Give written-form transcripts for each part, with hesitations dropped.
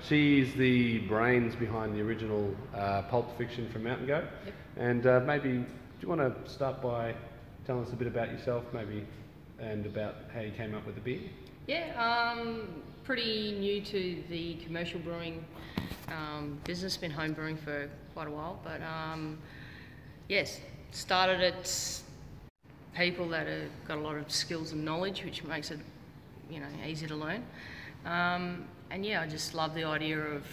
She's the brains behind the original Pulp Fiction from Mountain Goat. Yep. And maybe, do you want to start by telling us a bit about yourself, maybe, and about how you came up with the beer? Yeah, pretty new to the commercial brewing business. Been home brewing for quite a while, but yes, started at people that have got a lot of skills and knowledge, which makes it, easy to learn. And yeah, I just love the idea of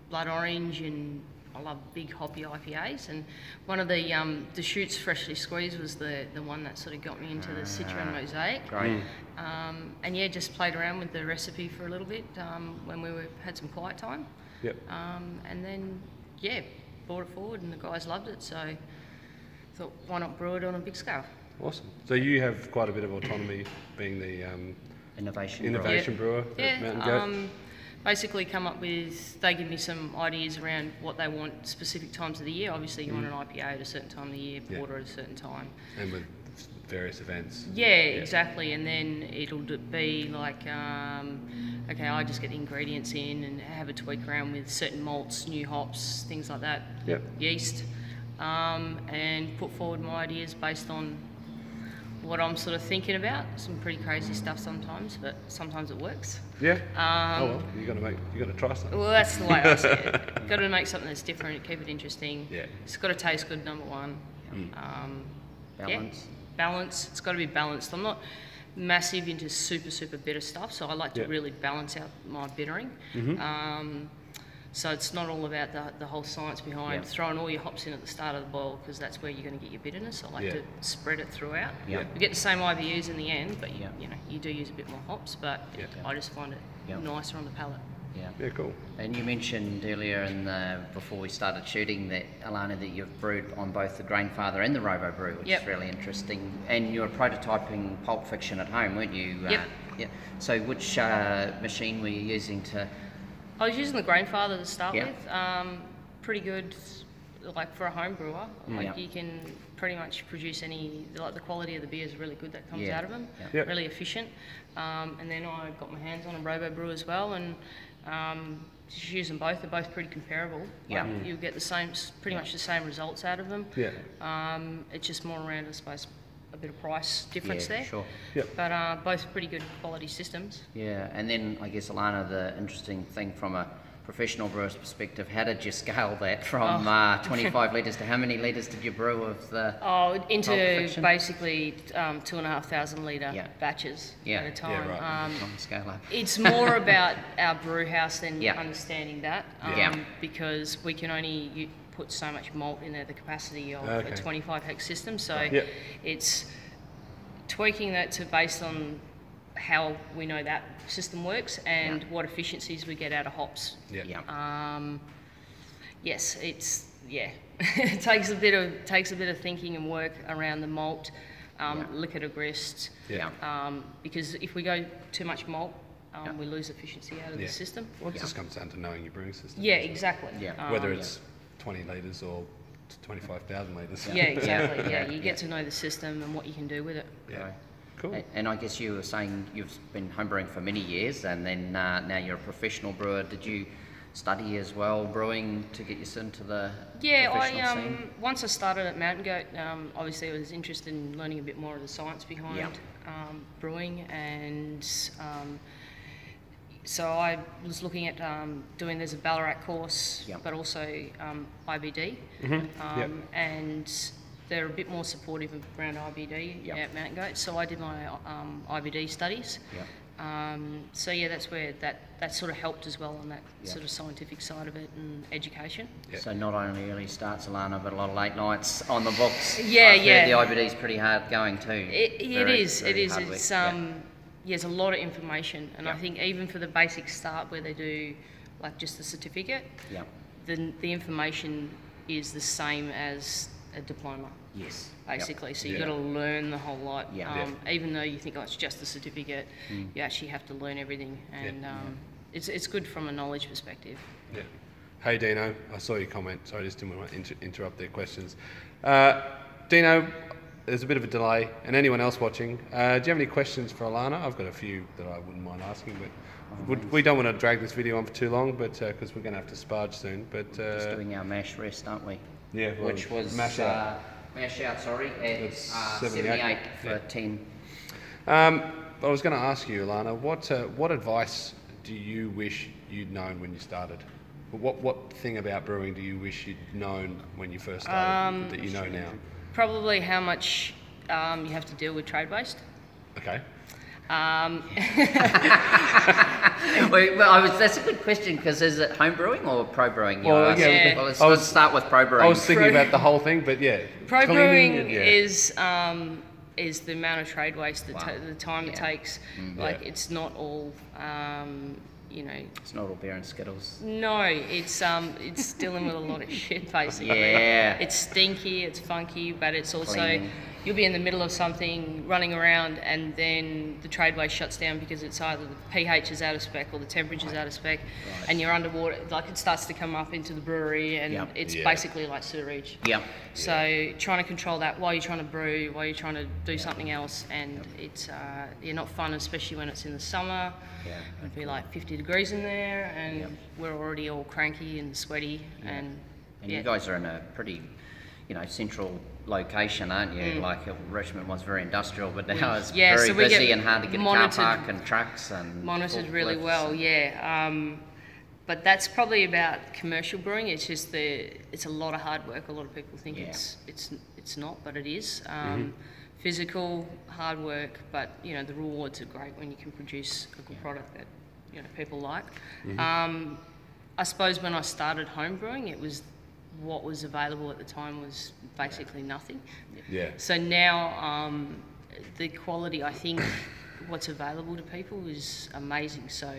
blood orange, and I love big hoppy IPAs. And one of the shoots freshly squeezed was the one that sort of got me into the Citron Mosaic. Great. And yeah, just played around with the recipe for a little bit when we had some quiet time. Yep. And then yeah, brought it forward, and the guys loved it. So thought, why not brew it on a big scale? Awesome. So you have quite a bit of autonomy, being the Innovation brewer at Mountain Goat. Basically come up with, they give me some ideas around what they want specific times of the year. Obviously you want an IPA at a certain time of the year, porter at a certain time. And with various events. Yeah, exactly. And then it'll be like, okay, I just get the ingredients in and have a tweak around with certain malts, new hops, things like that, yeast, and put forward my ideas based on what I'm sort of thinking about. Some pretty crazy stuff sometimes, but sometimes it works. Yeah. You got to try something. Well, that's the way I see it. Got to make something that's different, keep it interesting. Yeah. It's got to taste good, number one. Balance. Balance. It's got to be balanced. I'm not massive into super bitter stuff, so I like to really balance out my bittering. So it's not all about the whole science behind throwing all your hops in at the start of the boil, because that's where you're going to get your bitterness. I like to spread it throughout. Yeah. You get the same IBUs in the end, but you do use a bit more hops, but I just find it nicer on the palate. Yeah, cool. And you mentioned earlier before we started shooting that, Alana, that you've brewed on both the Grainfather and the Robo Brew, which is really interesting. And you were prototyping Pulp Fiction at home, weren't you? Yep. So which machine were you using to... I was using the Grainfather to start with. Pretty good, like for a home brewer. Like you can pretty much produce any, like the quality of the beer is really good that comes out of them. Really efficient. And then I got my hands on a Robo Brew as well, and just use them both. They're both pretty comparable. Yeah. Like you'll get the same, pretty much the same results out of them. Yeah. It's just more around, I suppose, a bit of price difference there. Sure. Yep. But both pretty good quality systems. Yeah, and then I guess, Alana, the interesting thing from a professional brewer's perspective, how did you scale that from 25 litres to how many litres did you brew of the into Pulp Fiction? Basically 2,500 litre batches at a time. Yeah, right. Scale up. It's more about our brew house than understanding that, because we can only put so much malt in there, the capacity of a 25 hex system. So it's tweaking that to based on how we know that system works and what efficiencies we get out of hops. Yes, it's it takes a bit of thinking and work around the malt, liquid or grist. Because if we go too much malt, we lose efficiency out of the system. Well, it just comes down to knowing your brewing system. Yeah, exactly. Whether it's 20 litres or 25,000 litres. Yeah, exactly. You get to know the system and what you can do with it. Yeah. Cool. And I guess you were saying you've been homebrewing for many years, and then now you're a professional brewer. Did you study as well brewing to get you into the professional scene? Once I started at Mountain Goat, obviously I was interested in learning a bit more of the science behind brewing, and so I was looking at there's a Ballarat course, but also IBD, and they're a bit more supportive around IBD at Mountain Goat. So I did my IBD studies. So yeah, that's where that sort of helped as well on that sort of scientific side of it and education. So not only early starts, Alana, but a lot of late nights on the books. The IBD's pretty hard going too. It is. It's there's a lot of information, and I think even for the basic start where they do like just the certificate, the information is the same as a diploma. Yes. Basically, so you've got to learn the whole lot. Even though you think, it's just a certificate, you actually have to learn everything, and it's good from a knowledge perspective. Yeah. Hey Dino, I saw your comment. Sorry, I just didn't want to interrupt their questions. Dino, there's a bit of a delay, and anyone else watching, do you have any questions for Alana? I've got a few that I wouldn't mind asking, but we don't want to drag this video on for too long, but because we're going to have to sparge soon. But just doing our mash rest, aren't we? Yeah, well, which was mash out. At 78 for 10. I was going to ask you, Alana, what advice do you wish you'd known when you started? What thing about brewing do you wish you'd known when you first started that you know now? Probably how much you have to deal with trade waste. Okay. That's a good question, because is it home brewing or pro brewing? Well, yeah. Well, let's start with pro brewing. I was thinking about the whole thing, but yeah. Pro cleaning, brewing is the amount of trade waste, the time it takes. It's not all, It's not all beer and Skittles. No, it's dealing with a lot of shit, basically. Yeah. It's stinky, it's funky, but it's also Cleaning. You'll be in the middle of something, running around, and then the trade waste shuts down because it's either the pH is out of spec or the temperature's out of spec, and you're underwater. Like, it starts to come up into the brewery, and it's basically like sewerage. Yeah. So trying to control that while you're trying to brew, while you're trying to do something else, and it's not fun, especially when it's in the summer. Yeah. It'd be like 50 degrees in there, and we're already all cranky and sweaty, and you guys are in a pretty, central location, aren't you? Like, Richmond was very industrial, but now it's very so we busy get and hard to get a car park and trucks and monitored really forklifts well. But that's probably about commercial brewing. It's just it's a lot of hard work. A lot of people think it's not, but it is. Physical hard work, but the rewards are great when you can produce a good product that people like. I suppose when I started home brewing, it was what was available at the time was basically nothing. Yeah. So now the quality, I think, what's available to people is amazing. So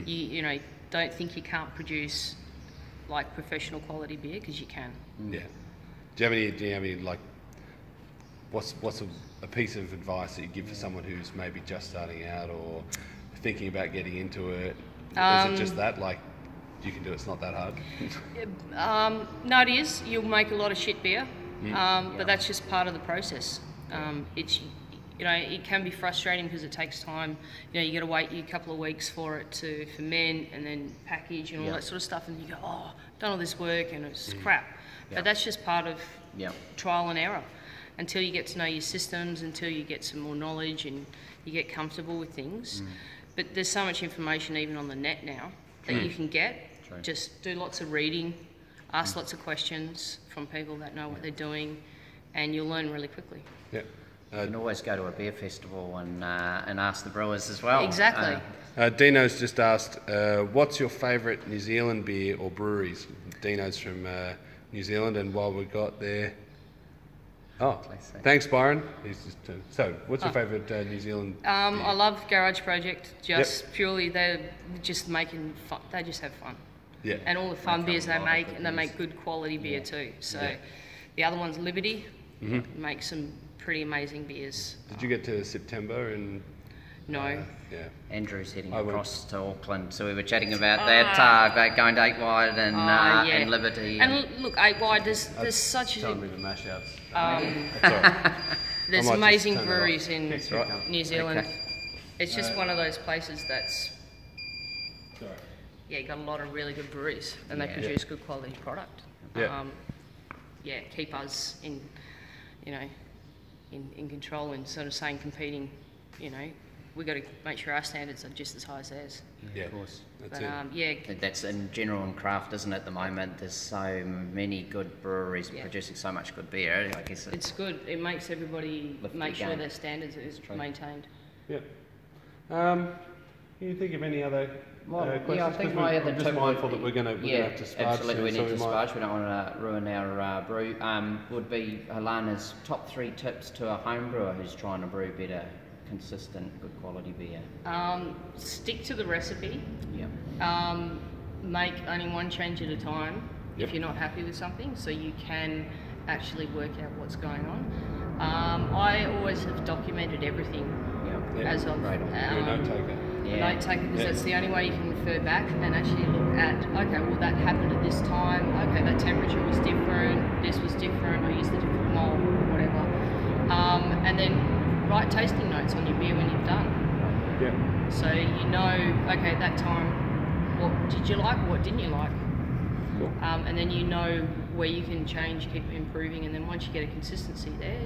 you don't think you can't produce like professional quality beer, because you can. Yeah. Do you have any like what's a piece of advice that you give for someone who's maybe just starting out or thinking about getting into it? Is it just that, like, you can do it, it's not that hard? No, it is. You'll make a lot of shit beer, but that's just part of the process. It can be frustrating because it takes time. You got to wait a couple of weeks for it to ferment and then package and all that sort of stuff, and you go, oh, done all this work and it's crap. But that's just part of trial and error. Until you get to know your systems, until you get some more knowledge and you get comfortable with things. But there's so much information even on the net now that you can get. Just do lots of reading, ask lots of questions from people that know what they're doing, and you'll learn really quickly. Yeah. You can always go to a beer festival and ask the brewers as well. Exactly. Dino's just asked, what's your favourite New Zealand beer or breweries? Dino's from New Zealand, and while we got there... Oh, thanks, Byron. So, what's your favourite New Zealand beer? I love Garage Project, purely they're just making fun. They just have fun. Yeah. And all the fun beers they make, and they make good quality beer too. So the other one's Liberty, makes some pretty amazing beers. Did you get to September and... No. Andrew's heading across to Auckland, so we were chatting about that, about going to 8 Wide and Liberty. And look, 8 Wide, there's such a... Telling me the mash outs. There's amazing breweries in Right. New Zealand. It's just one of those places that's... Sorry. Yeah, you got a lot of really good breweries, and they produce good quality product. Keep us in control and sort of saying competing, we've got to make sure our standards are just as high as theirs. Yeah, of course. That's it. That's in general in craft, isn't it, at the moment? There's so many good breweries producing so much good beer. I guess it's good. It makes everybody make sure their standards is maintained. Yeah. Can you think of any other questions? I think my other I'm just mindful that we're going to have to sparge absolutely, soon, we need to sparge. We don't want to ruin our brew. Would be Alana's top 3 tips to a home brewer who's trying to brew better, consistent, good quality beer. Stick to the recipe. Yeah. Make only one change at a time if you're not happy with something, so you can actually work out what's going on. I always have documented everything as of you're a note taker. Note taker, because that's the only way you can refer back and actually look at, okay, well that happened at this time, okay, that temperature was different, this was different, I used a different mold or whatever. and then write tasting notes on your beer when you've done. Yeah. So you know, okay, that time, what did you like, what didn't you like? Cool. And then you know where you can change, keep improving, and then once you get a consistency there,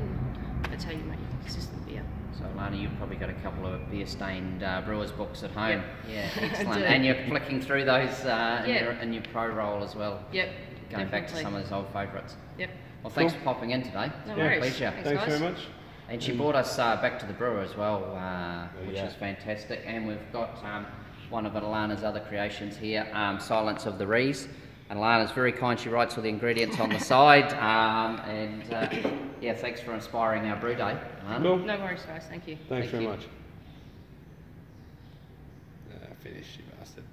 that's how you make your consistent beer. So Alana, you've probably got a couple of beer-stained brewers books at home. Yep. Yeah, excellent. And you're flicking through those Yep. in your pro roll as well. Yep. Going back to definitely. some of those old favourites. Yep. Well, thanks Cool. for popping in today. No Yeah. worries. Pleasure. Thanks guys. very much. And she brought us back to the brewer as well, which yeah. is fantastic. And we've got one of Alana's other creations here, Silence of the Rees. And Alana's very kind, she writes all the ingredients on the side. Yeah, thanks for inspiring our brew day, Alana. Cool. No worries, guys. Thank you. Thanks Thank very you. much. Finish, you bastard.